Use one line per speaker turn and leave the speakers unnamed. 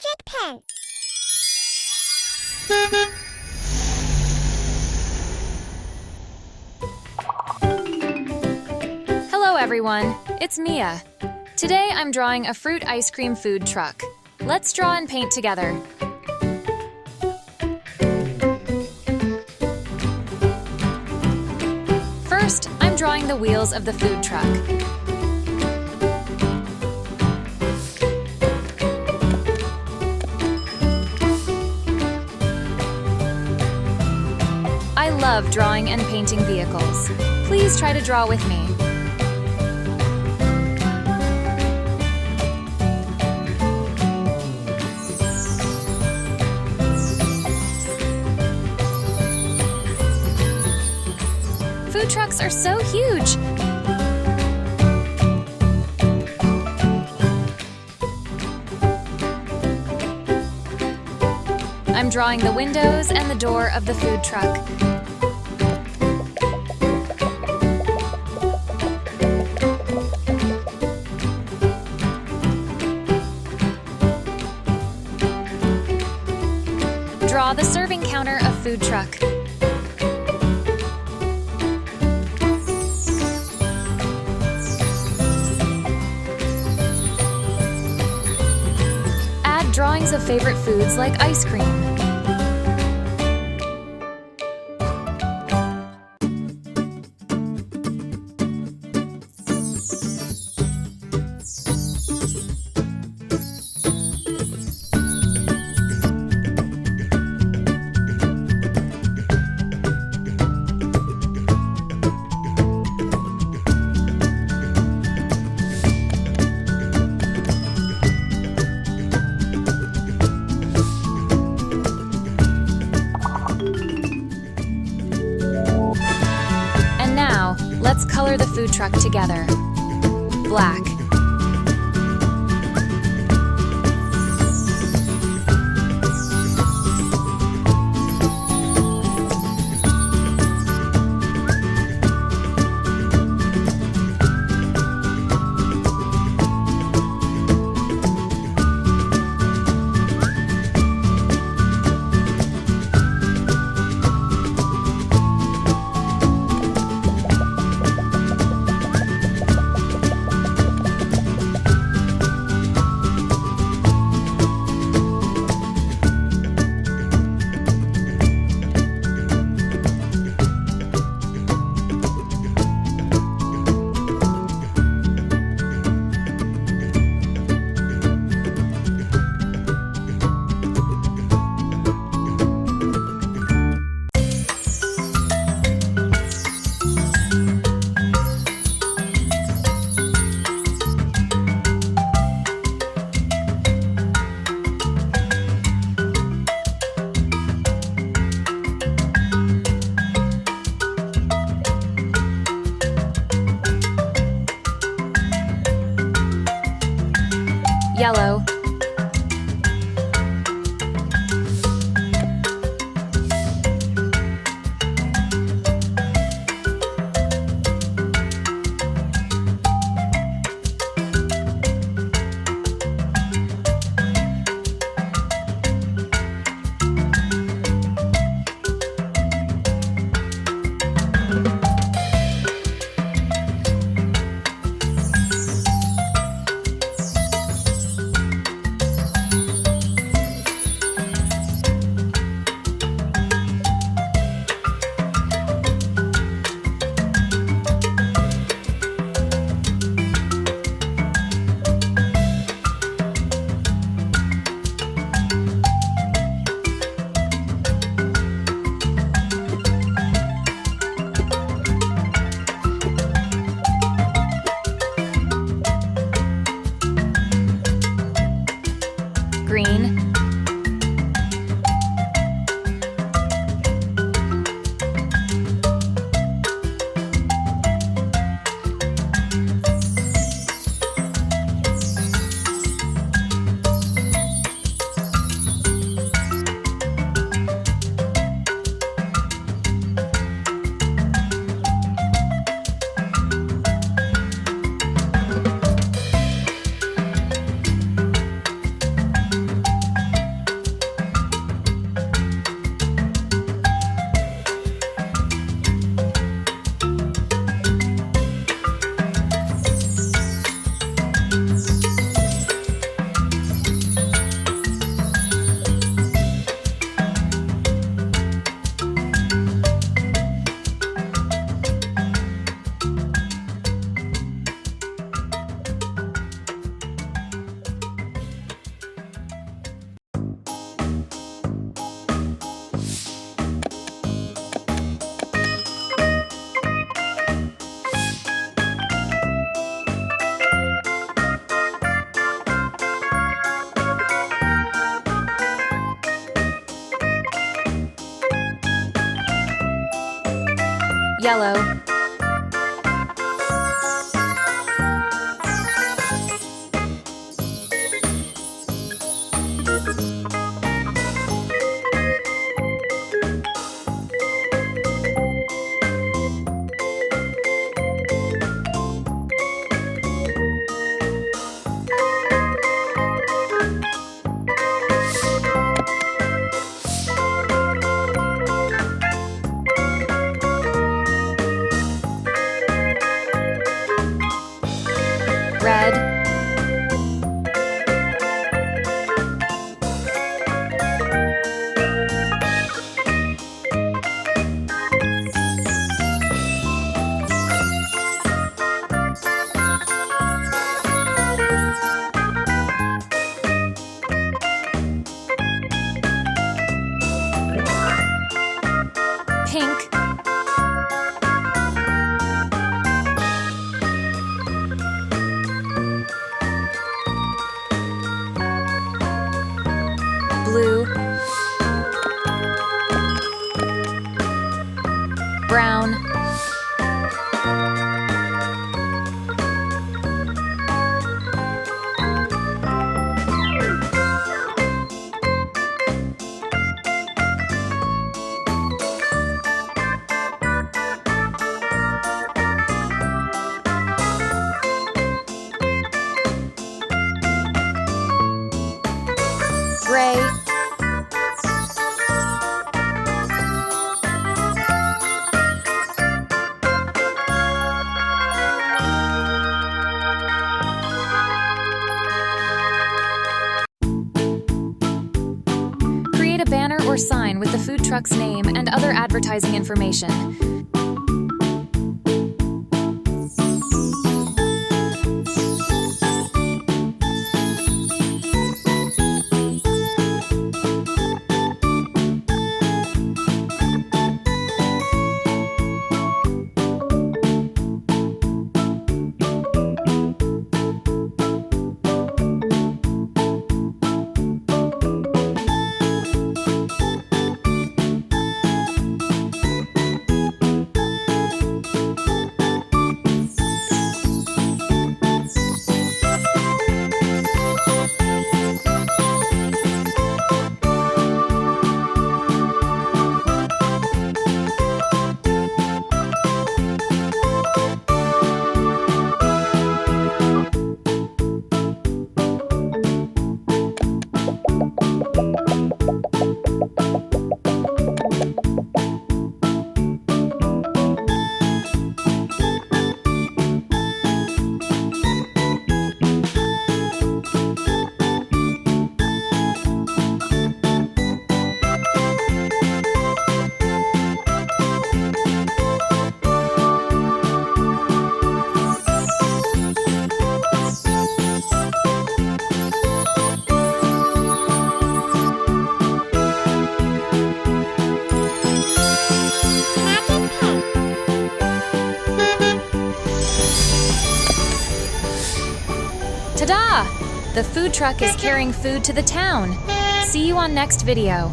Magic Pen.
Hello everyone, it's Mia. Today I'm drawing a fruit ice cream food truck. Let's draw and paint together. First, I'm drawing the wheels of the food truck. I love drawing and painting vehicles. Please try to draw with me. Food trucks are so huge! I'm drawing the windows and the door of the food truck. Draw the serving counter of food truck. Add drawings of favorite foods like ice cream. Let's color the food truck together. Black. Yellow. Green. Yellow. Red. Pink. Blue. Brown. Gray. Create a banner or sign with the food truck's name and other advertising information. Ta-da! The food truck is carrying food to the town. See you on next video.